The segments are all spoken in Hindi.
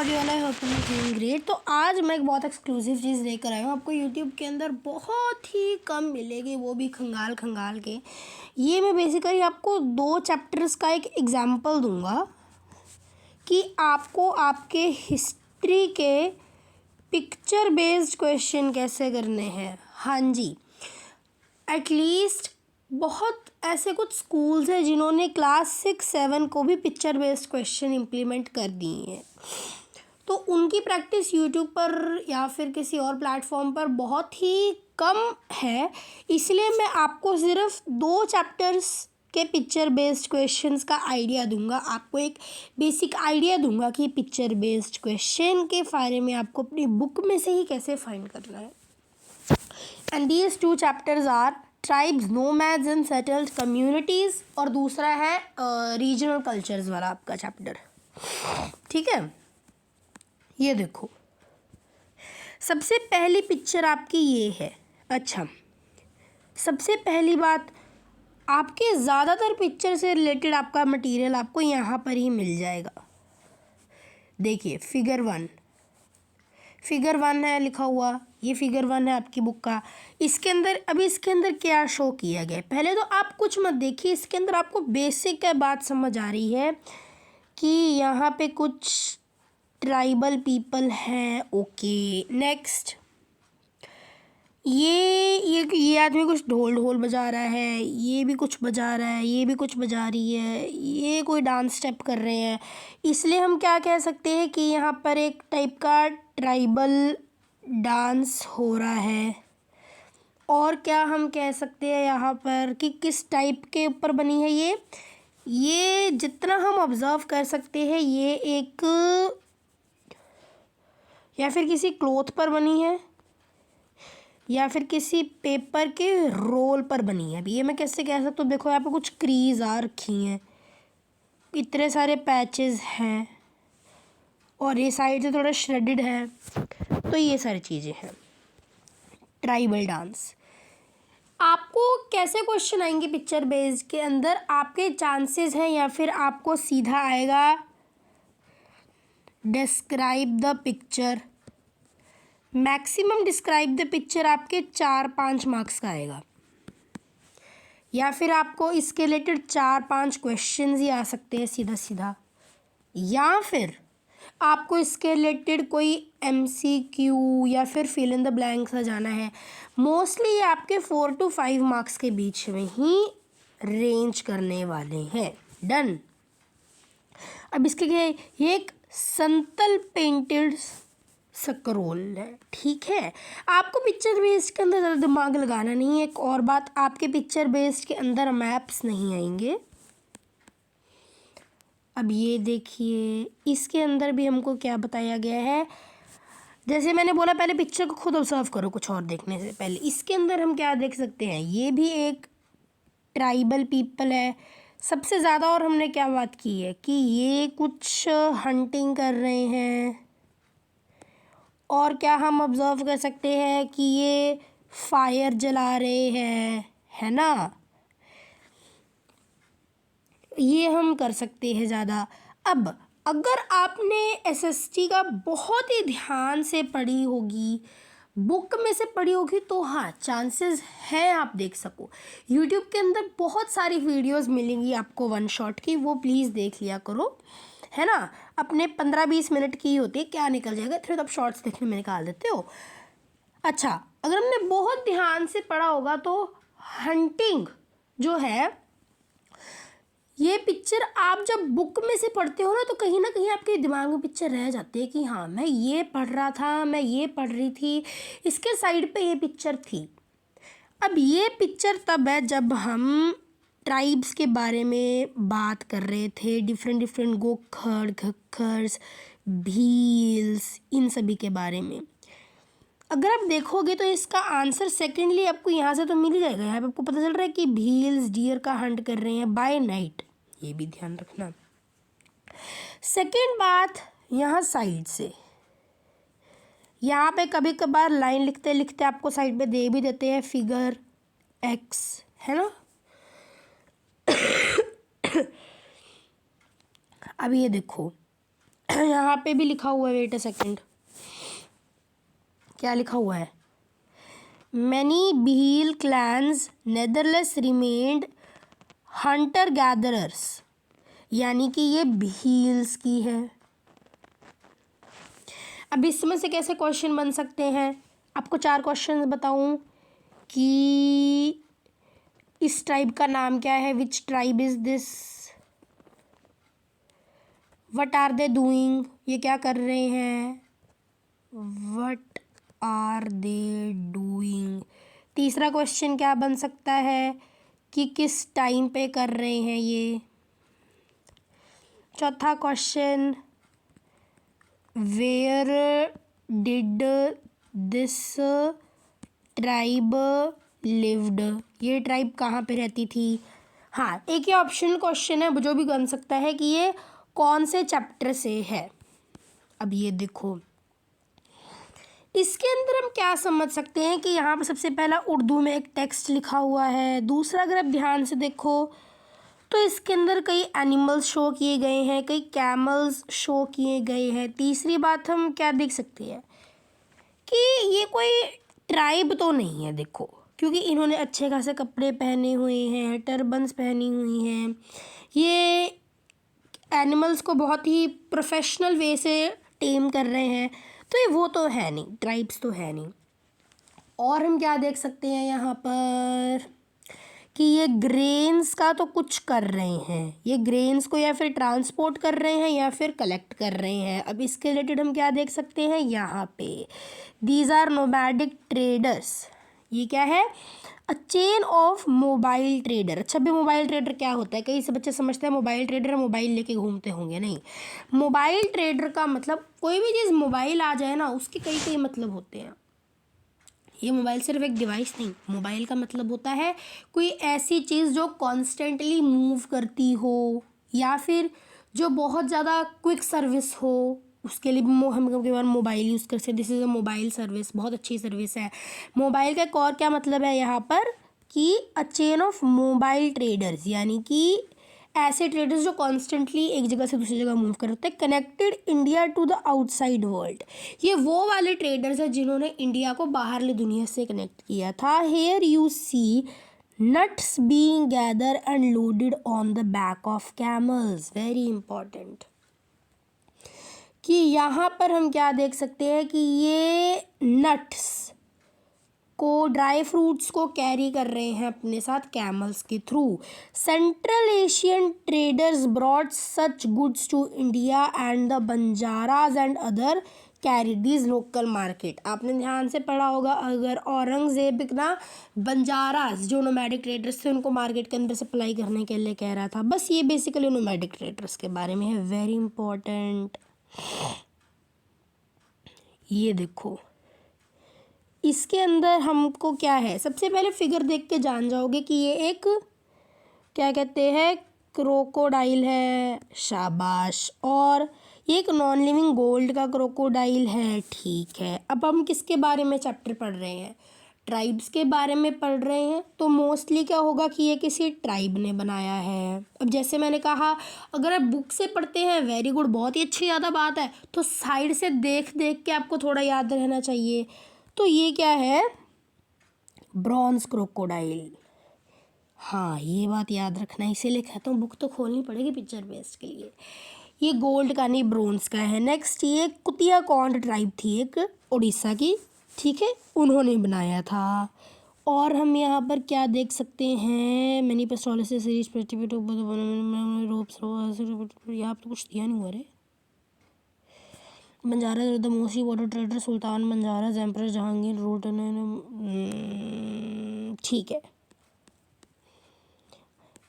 How you I hope you doing great. तो आज मैं एक बहुत एक्सक्लूसिव चीज़ लेकर आया हूँ। आपको यूट्यूब के अंदर बहुत ही कम मिलेगी, वो भी खंगाल खंगाल के। ये मैं बेसिकली आपको 2 चैप्टर्स का एक एग्जांपल दूंगा कि आपको आपके हिस्ट्री के पिक्चर बेस्ड क्वेश्चन कैसे करने हैं। हाँ जी, एटलीस्ट बहुत ऐसे कुछ स्कूल्स हैं जिन्होंने क्लास 6-7 को भी पिक्चर बेस्ड क्वेश्चन इम्प्लीमेंट कर दिए हैं। तो उनकी प्रैक्टिस यूट्यूब पर या फिर किसी और प्लेटफॉर्म पर बहुत ही कम है, इसलिए मैं आपको सिर्फ 2 चैप्टर्स के पिक्चर बेस्ड क्वेश्चंस का आइडिया दूंगा। आपको एक बेसिक आइडिया दूंगा कि पिक्चर बेस्ड क्वेश्चन के बारे में आपको अपनी बुक में से ही कैसे फाइंड करना है। And these 2 chapters are tribes, nomads and settled communities, और दूसरा है रीजनल कल्चर्स वाला आपका चैप्टर। ठीक है, ये देखो, सबसे पहली पिक्चर आपकी ये है। अच्छा, सबसे पहली बात, आपके ज़्यादातर पिक्चर से रिलेटेड आपका मटेरियल आपको यहाँ पर ही मिल जाएगा। देखिए, फिगर 1 है लिखा हुआ, ये फिगर 1 है आपकी बुक का। इसके अंदर क्या शो किया गया है, पहले तो आप कुछ मत देखिए। इसके अंदर आपको बेसिक बात समझ आ रही है कि यहाँ पे कुछ ट्राइबल पीपल हैं। ओके, नेक्स्ट, ये आदमी कुछ ढोल बजा रहा है, ये भी कुछ बजा रहा है, ये भी कुछ बजा रही है, ये कोई डांस स्टेप कर रहे हैं। इसलिए हम क्या कह सकते हैं कि यहाँ पर एक टाइप का ट्राइबल डांस हो रहा है। और क्या हम कह सकते हैं यहाँ पर कि किस टाइप के ऊपर बनी है ये जितना हम ऑब्ज़र्व कर सकते हैं, ये एक या फिर किसी क्लॉथ पर बनी है या फिर किसी पेपर के रोल पर बनी है। अभी ये मैं कैसे कह सकता हूँ, देखो यहाँ पे कुछ क्रीज आ रखी हैं, इतने सारे पैचेस हैं, और ये साइड से थोड़ा श्रेडेड है। तो ये सारी चीज़ें हैं। ट्राइबल डांस, आपको कैसे क्वेश्चन आएंगे पिक्चर बेस्ड के अंदर, आपके चांसेस हैं या फिर आपको सीधा आएगा describe the picture. Maximum describe the picture आपके 4-5 मार्क्स का आएगा, या फिर आपको इसके रिलेटेड 4-5 क्वेश्चंस ही आ सकते हैं सीधा, या फिर आपको इसके रिलेटेड कोई MCQ या फिर फिल इन द ब्लैंक्स आ जाना है। मोस्टली ये आपके 4 to 5 मार्क्स के बीच में ही रेंज करने वाले हैं। डन। अब इसके ये एक संतल पेंटेड स्क्रोल है। ठीक है, आपको पिक्चर बेस्ड के अंदर ज़्यादा दिमाग लगाना नहीं है। एक और बात, आपके पिक्चर बेस्ड के अंदर मैप्स नहीं आएंगे। अब ये देखिए, इसके अंदर भी हमको क्या बताया गया है, जैसे मैंने बोला पहले पिक्चर को खुद ऑब्जर्व करो कुछ और देखने से पहले। इसके अंदर हम क्या देख सकते हैं, ये भी एक ट्राइबल पीपल है सबसे ज़्यादा। और हमने क्या बात की है कि ये कुछ हंटिंग कर रहे हैं। और क्या हम ऑब्जर्व कर सकते हैं कि ये फायर जला रहे हैं, है ना, ये हम कर सकते हैं ज़्यादा। अब अगर आपने SST का बहुत ही ध्यान से पढ़ी होगी, बुक में से पढ़ी होगी, तो हाँ, चांसेस है आप देख सको। यूट्यूब के अंदर बहुत सारी वीडियोस मिलेंगी आपको 1 शॉट की, वो प्लीज़ देख लिया करो, है ना। अपने 15-20 मिनट की होती है, क्या निकल जाएगा, फिर तब शॉर्ट्स देखने में निकाल देते हो। अच्छा, अगर हमने बहुत ध्यान से पढ़ा होगा तो हंटिंग जो है, ये पिक्चर आप जब बुक में से पढ़ते हो ना कहीं आपके दिमाग में पिक्चर रह जाती है कि हाँ, मैं ये पढ़ रहा था, मैं ये पढ़ रही थी, इसके साइड पे ये पिक्चर थी। अब ये पिक्चर तब है जब हम ट्राइब्स के बारे में बात कर रहे थे, डिफरेंट गोखर, घक्खर्स, भील्स, इन सभी के बारे में। अगर आप देखोगे तो इसका आंसर सेकेंडली आपको यहाँ से तो मिल ही जाएगा। यहाँ पे आपको पता चल रहा है कि भील्स डियर का हंट कर रहे हैं बाय नाइट, ये भी ध्यान रखना। सेकेंड बात, यहाँ साइड से, यहाँ पे कभी कभार लाइन लिखते लिखते आपको साइड पे दे भी देते हैं फिगर X, है ना। अब ये देखो, यहाँ पे भी लिखा हुआ है, वेट अ सेकेंड, क्या लिखा हुआ है? Many Bhil clans nevertheless remained hunter gatherers, यानी कि ये भील्स की है। अब इसमें से कैसे क्वेश्चन बन सकते हैं? आपको 4 क्वेश्चन बताऊं कि इस ट्राइब का नाम क्या है, which tribe is this, what are they doing, ये क्या कर रहे हैं, व्हाट आर दे डूइंग। तीसरा क्वेश्चन क्या बन सकता है कि किस टाइम पे कर रहे हैं ये। चौथा question, where did this tribe lived, ये ट्राइब कहाँ पे रहती थी। हाँ, एक ये ऑप्शनल क्वेश्चन है जो भी बन सकता है कि ये कौन से चैप्टर से है। अब ये देखो, इसके अंदर हम क्या समझ सकते हैं कि यहाँ पर सबसे पहला उर्दू में एक टेक्स्ट लिखा हुआ है। दूसरा, अगर आप ध्यान से देखो तो इसके अंदर कई एनिमल्स शो किए गए हैं, कई कैमल्स शो किए गए हैं। तीसरी बात हम क्या देख सकते हैं कि ये कोई ट्राइब तो नहीं है, देखो, क्योंकि इन्होंने अच्छे खासे कपड़े पहने हुए हैं, टर्बन्स पहनी हुई हैं, ये एनिमल्स को बहुत ही प्रोफेशनल वे से टेम कर रहे हैं, तो ये वो तो है नहीं, ट्राइब्स तो है नहीं। और हम क्या देख सकते हैं यहाँ पर कि ये ग्रेन्स का तो कुछ कर रहे हैं, ये ग्रेन्स को या फिर ट्रांसपोर्ट कर रहे हैं या फिर कलेक्ट कर रहे हैं। अब इसके रिलेटेड हम क्या देख सकते हैं यहाँ पे, दीज आर नोमैडिक ट्रेडर्स, ये क्या है, a chain of mobile trader. अच्छा, भी मोबाइल ट्रेडर क्या होता है? कई से बच्चे समझते हैं मोबाइल ट्रेडर मोबाइल लेके घूमते होंगे, नहीं। मोबाइल ट्रेडर का मतलब कोई भी चीज़ मोबाइल आ जाए ना, उसके कई कई मतलब होते हैं। ये मोबाइल सिर्फ एक डिवाइस नहीं, मोबाइल का मतलब होता है कोई ऐसी चीज़ जो कॉन्स्टेंटली मूव करती हो या फिर जो बहुत ज़्यादा क्विक सर्विस हो, उसके लिए हम कभी बार मोबाइल यूज़ कर सकते। This is a mobile service, बहुत अच्छी सर्विस है। मोबाइल का एक और क्या मतलब है यहाँ पर कि a chain of mobile traders, यानी कि ऐसे ट्रेडर्स जो कॉन्स्टेंटली एक जगह से दूसरी जगह मूव करते हैं, connected India to the outside world. ये वो वाले ट्रेडर्स हैं जिन्होंने इंडिया को बाहरली दुनिया से कनेक्ट किया था। Here you see nuts being gather and loaded on the back of camels, very important. कि यहाँ पर हम क्या देख सकते हैं कि ये नट्स को, ड्राई फ्रूट्स को कैरी कर रहे हैं अपने साथ कैमल्स के through. Central Asian traders brought such goods to India and the Banjaras and other carry these local market. आपने ध्यान से पढ़ा होगा, अगर औरंगजेब ना बंजाराज जो नोमैडिक ट्रेडर्स थे उनको मार्केट के अंदर सप्लाई करने के लिए कह रहा था। बस ये बेसिकली नोमैडिक ट्रेडर्स के बारे में है, वेरी इंपॉर्टेंट। ये देखो, इसके अंदर हमको क्या है, सबसे पहले फिगर देख के जान जाओगे कि ये एक क्या कहते हैं, क्रोकोडाइल है, शाबाश। और ये एक नॉन लिविंग गोल्ड का क्रोकोडाइल है, ठीक है। अब हम किसके बारे में चैप्टर पढ़ रहे हैं, ट्राइब्स के बारे में पढ़ रहे हैं, तो मोस्टली क्या होगा कि ये किसी ट्राइब ने बनाया है। अब जैसे मैंने कहा, अगर आप बुक से पढ़ते हैं वेरी गुड, बहुत ही अच्छी ज़्यादा बात है, तो साइड से देख देख के आपको थोड़ा याद रहना चाहिए। तो ये क्या है, ब्रॉन्ज क्रोकोडाइल। हाँ, ये बात याद रखना, इसीलिए कहता हूँ बुक तो खोलनी पड़ेगी पिक्चर बेस्ड के लिए। ये गोल्ड का नहीं, ब्रोंज का है। नेक्स्ट, ये कुतिया कौंड ट्राइब थी एक उड़ीसा की, ठीक है, उन्होंने बनाया था। और हम यहाँ पर क्या देख सकते हैं, मैनी पेस्टोलिस सीरीज यहाँ पर कुछ दिया नहीं हुआ रे। Banjara the mostly water trader, Sultan Banjara, emperor Jahangir, route, ठीक है।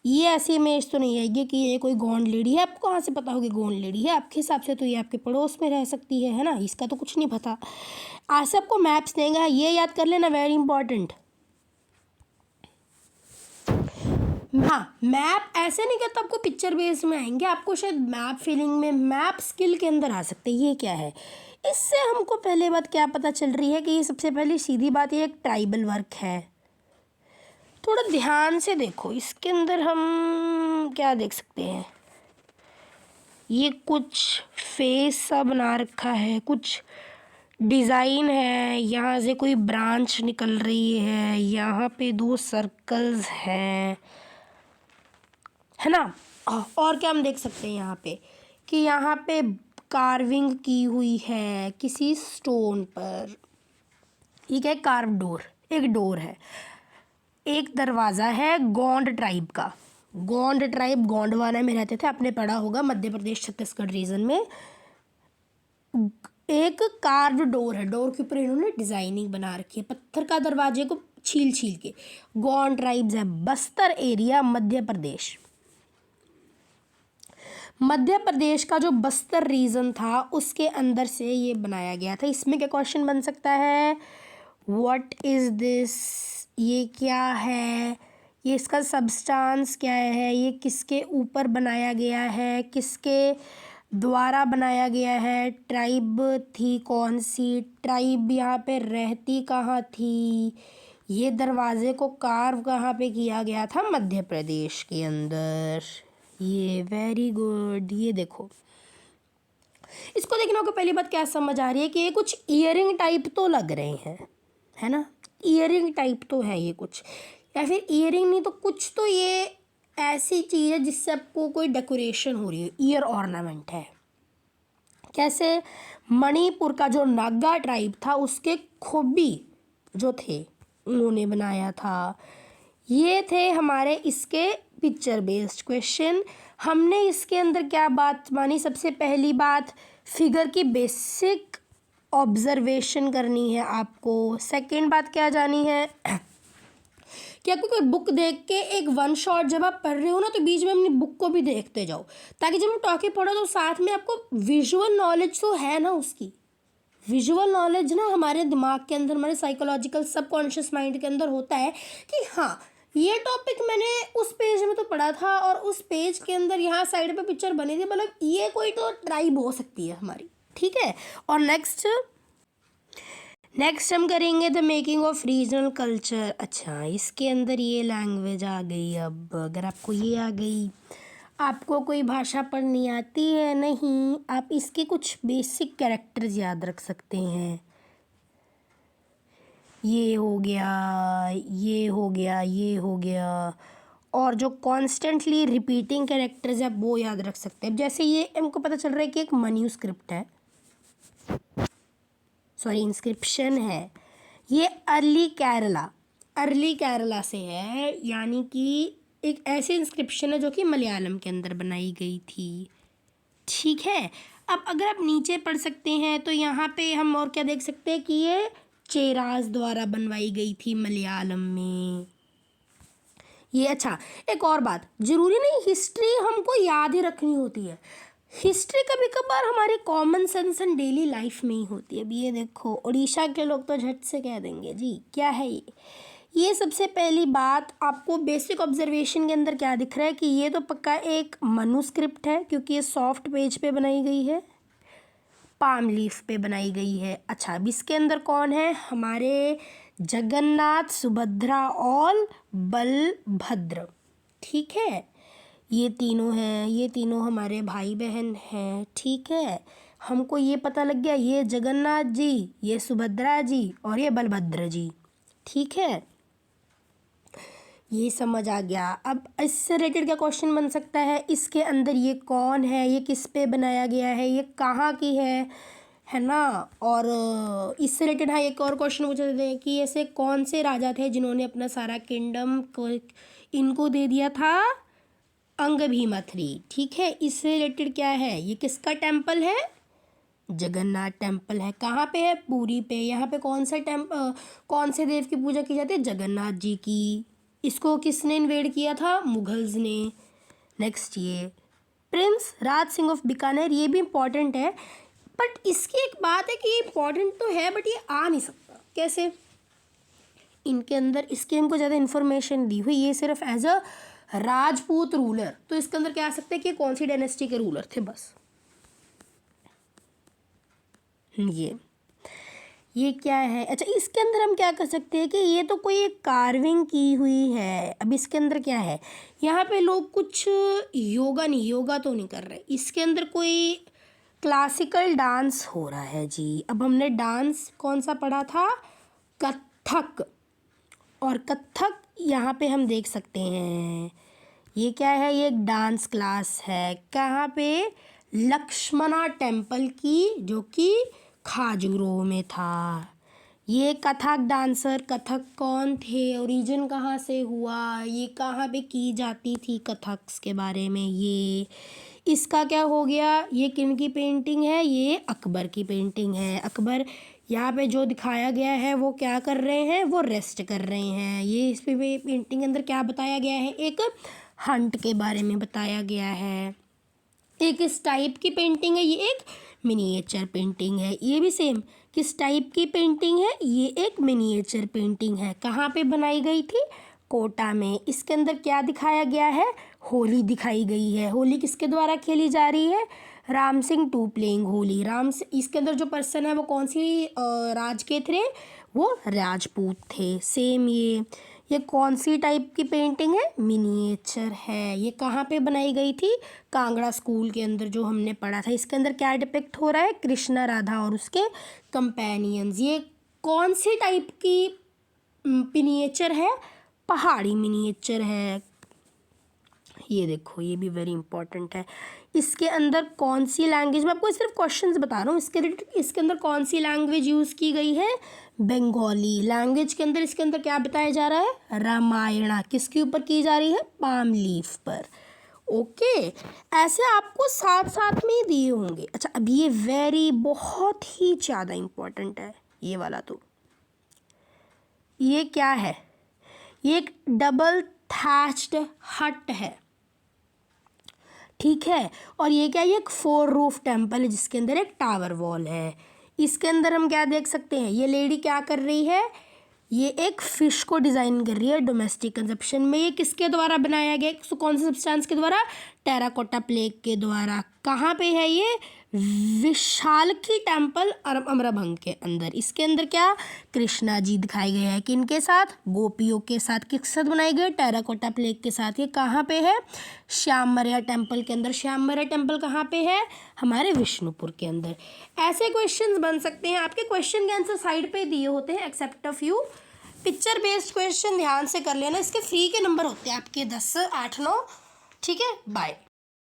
ये ऐसी इमेज तो नहीं आएगी कि ये कोई गोंड लेडी है। आपको कहाँ से पता होगी गोंड लेडी है? आपके हिसाब से तो ये आपके पड़ोस में रह सकती है ना, इसका तो कुछ नहीं पता। आज से आपको मैप्स देंगे, ये याद कर लेना, वेरी इंपॉर्टेंट। हाँ, मैप ऐसे नहीं कहता आपको पिक्चर बेस में आएंगे, आपको शायद मैप फीलिंग में, मैप स्किल के अंदर आ सकते हैं। ये क्या है, इससे हमको पहले बात क्या पता चल रही है कि ये सबसे पहले सीधी बात, ये एक ट्राइबल वर्क है। थोड़ा ध्यान से देखो, इसके अंदर हम क्या देख सकते हैं, ये कुछ फेस सा बना रखा है, कुछ डिज़ाइन है, यहाँ से कोई ब्रांच निकल रही है, यहाँ पे 2 सर्कल्स हैं, है ना। और क्या हम देख सकते हैं यहाँ पे कि यहाँ पे कार्विंग की हुई है किसी स्टोन पर। ठीक है, कार्व डोर, एक डोर है, एक दरवाज़ा है गोंड ट्राइब का। गोंड ट्राइब गोंडवाना में रहते थे, आपने पढ़ा होगा, मध्य प्रदेश छत्तीसगढ़ रीजन में। एक कार्व डोर है, डोर के ऊपर इन्होंने डिजाइनिंग बना रखी है पत्थर का, दरवाजे को छील छील के। गोंड ट्राइब्स है, बस्तर एरिया, मध्य प्रदेश। मध्य प्रदेश का जो बस्तर रीजन था उसके अंदर से ये बनाया गया था। इसमें क्या क्वेश्चन बन सकता है, व्हाट इज दिस, ये क्या है, ये इसका सब्सटेंस क्या है, ये किसके ऊपर बनाया गया है, किसके द्वारा बनाया गया है, ट्राइब थी कौन सी, ट्राइब यहाँ पे रहती कहाँ थी, ये दरवाजे को कार्व कहाँ पे किया गया था, मध्य प्रदेश के अंदर। ये वेरी गुड। ये देखो, इसको देखने को पहली बात क्या समझ आ रही है कि ये कुछ ईयरिंग टाइप तो लग रहे हैं, है ना, ईयरिंग टाइप तो है ये कुछ, या फिर ईयरिंग नहीं तो कुछ तो ये ऐसी चीज़ है जिससे आपको कोई डेकोरेशन हो रही है, ईयर ऑर्नामेंट है। कैसे, मणिपुर का जो नागा ट्राइब था उसके खोबी जो थे उन्होंने बनाया था। ये थे हमारे इसके पिक्चर बेस्ड क्वेश्चन। हमने इसके अंदर क्या बात मानी, सबसे पहली बात फिगर की बेसिक ऑब्जर्वेशन करनी है आपको। सेकंड बात क्या जानी है कि आपको कोई बुक देख के एक वन शॉट जब आप पढ़ रहे हो ना तो बीच में अपनी बुक को भी देखते जाओ, ताकि जब हम टॉपिक पढ़ो तो साथ में आपको विजुअल नॉलेज तो है ना, उसकी विजुअल नॉलेज ना हमारे दिमाग के अंदर, हमारे साइकोलॉजिकल सबकॉन्शियस माइंड के अंदर होता है कि हाँ ये टॉपिक मैंने उस पेज में तो पढ़ा था और उस पेज के अंदर यहाँ साइड पे पिक्चर बनी थी, मतलब ये कोई तो ट्राइब हो सकती है हमारी। ठीक है, और नेक्स्ट हम करेंगे the making of regional culture. अच्छा, इसके अंदर ये लैंग्वेज आ गई। अब अगर आपको ये आ गई, आपको कोई भाषा पढ़नी आती है नहीं, आप इसके कुछ बेसिक कैरेक्टर्स याद रख सकते हैं। ये हो गया, ये हो गया, ये हो गया, और जो कॉन्स्टेंटली रिपीटिंग कैरेक्टर्स है वो याद रख सकते हैं। जैसे ये हमको पता चल रहा है कि एक मन्यूस्क्रिप्ट है, सॉरी इंस्क्रिप्शन है, ये अर्ली केरला से है, यानी कि एक ऐसी इंस्क्रिप्शन है जो कि मलयालम के अंदर बनाई गई थी। ठीक है, अब अगर आप नीचे पढ़ सकते हैं तो यहाँ पे हम और क्या देख सकते हैं कि ये चेरास द्वारा बनवाई गई थी मलयालम में। ये अच्छा, एक और बात, जरूरी नहीं हिस्ट्री हमको याद ही रखनी होती है, हिस्ट्री कभी कभार हमारे common sense and daily life में ही होती है। अब ये देखो, उड़ीसा के लोग तो झट से कह देंगे जी क्या है ये सबसे पहली बात आपको बेसिक ऑब्जर्वेशन के अंदर क्या दिख रहा है कि ये तो पक्का एक मनुस्क्रिप्ट है, क्योंकि ये सॉफ्ट पेज पे बनाई गई है, पाम लीफ पे बनाई गई है। अच्छा, अब इसके अंदर कौन है, हमारे जगन्नाथ, सुभद्रा और बलभद्र। ठीक है, ये तीनों हैं, ये तीनों हमारे भाई बहन हैं। ठीक है, हमको ये पता लग गया, ये जगन्नाथ जी, ये सुभद्रा जी और ये बलभद्र जी। ठीक है, ये समझ आ गया। अब इससे रिलेटेड क्या क्वेश्चन बन सकता है, इसके अंदर ये कौन है, ये किस पे बनाया गया है, ये कहाँ की है ना। और इससे रिलेटेड हाँ एक और क्वेश्चन पूछ देते हैं कि ऐसे कौन से राजा थे जिन्होंने अपना सारा किंगडम को इनको दे दिया था, अंगभीमथरी। ठीक है, इससे रिलेटेड क्या है, ये किसका टेम्पल है, जगन्नाथ टेम्पल है। कहाँ पे है, पुरी पे। यहाँ पे कौन से देव की पूजा की जाती है, जगन्नाथ जी की। इसको किसने इन्वेड किया था, मुगल्स ने। नेक्स्ट, ये प्रिंस राज सिंह ऑफ बीकानेर, ये भी इम्पॉर्टेंट है, बट इसकी एक बात है कि ये इम्पॉर्टेंट तो है बट ये आ नहीं सकता। कैसे, इनके अंदर इसकी हमको ज़्यादा इन्फॉर्मेशन दी हुई, ये सिर्फ एज अ राजपूत रूलर, तो इसके अंदर क्या आ सकता है कि कौन सी डायनेस्टी के रूलर थे, बस। ये क्या है? अच्छा, इसके अंदर हम क्या कर सकते हैं कि ये तो कोई एक कार्विंग की हुई है। अब इसके अंदर क्या है? यहाँ पे लोग कुछ योगा तो नहीं कर रहे, इसके अंदर कोई क्लासिकल डांस हो रहा है जी। अब हमने डांस कौन सा पढ़ा था? कथक। और कथक यहाँ पे हम देख सकते हैं, ये क्या है? ये एक डांस क्लास है। कहाँ पे? लक्ष्मणा टेम्पल की, जो कि खाजुराहो में था। ये कथक डांसर, कथक कौन थे, ओरिजिन कहाँ से हुआ, ये कहाँ पे की जाती थी कथक्स के बारे में। ये इसका क्या हो गया? ये किन की पेंटिंग है? ये अकबर की पेंटिंग है। अकबर यहाँ पे जो दिखाया गया है वो क्या कर रहे हैं? वो रेस्ट कर रहे हैं। ये इस पे पेंटिंग के अंदर क्या बताया गया है? एक हंट के बारे में बताया गया है। एक इस टाइप की पेंटिंग है, ये एक मिनिएचर पेंटिंग है। ये भी सेम किस टाइप की पेंटिंग है? ये एक मिनिएचर पेंटिंग है। कहाँ पे बनाई गई थी? कोटा में। इसके अंदर क्या दिखाया गया है? होली दिखाई गई है। होली किसके द्वारा खेली जा रही है? Ram Singh too playing Holi. इसके अंदर जो पर्सन है वो कौन सी राज के थे? वो राजपूत थे। सेम ये कौन सी टाइप की पेंटिंग है? मिनिएचर है। ये कहाँ पे बनाई गई थी? कांगड़ा स्कूल के अंदर, जो हमने पढ़ा था। इसके अंदर क्या डिपिक्ट हो रहा है? कृष्णा, राधा और उसके कंपेनियंस। ये कौन सी टाइप की मिनिएचर है? पहाड़ी मिनिएचर है। ये देखो, ये भी वेरी इंपॉर्टेंट है। इसके अंदर कौन सी लैंग्वेज, मैं आपको सिर्फ क्वेश्चंस बता रहा हूँ, इसके अंदर कौन सी लैंग्वेज यूज़ की गई है? बंगाली लैंग्वेज के अंदर। इसके अंदर क्या बताया जा रहा है? रामायणा किसके ऊपर की जा रही है? पाम लीफ पर। ओके, ऐसे आपको साथ साथ में ही दिए होंगे। अच्छा, अब ये बहुत ही ज़्यादा इम्पोर्टेंट है ये वाला। तो ये क्या है? ये एक डबल थैच्ड हट है, ठीक है। और ये क्या है? ये एक 4 रूफ टेम्पल है जिसके अंदर एक टावर वॉल है। इसके अंदर हम क्या देख सकते हैं? ये लेडी क्या कर रही है? ये एक फ़िश को डिज़ाइन कर रही है डोमेस्टिक कंजप्शन में। ये किसके द्वारा बनाया गया? कौन से सब्सटेंस के द्वारा? टेराकोटा प्लेग के द्वारा। कहाँ पे है ये? विशालकी टेम्पल अमराभंग के अंदर। इसके अंदर क्या? कृष्णा जी दिखाए गए हैं। किनके साथ? गोपियों के साथ। किसके साथ बनाए गए? टेराकोटा प्लेग के साथ। ये कहाँ पे है? श्यामरया टेम्पल के अंदर। श्यामरया टेम्पल कहाँ पे है? हमारे विष्णुपुर के अंदर। ऐसे क्वेश्चंस बन सकते हैं आपके। क्वेश्चन के आंसर साइड पे दिए होते हैं except a few. Picture based question ध्यान से कर लेना। इसके फ्री के नंबर होते हैं आपके 10, 8, 9। ठीक है, बाय।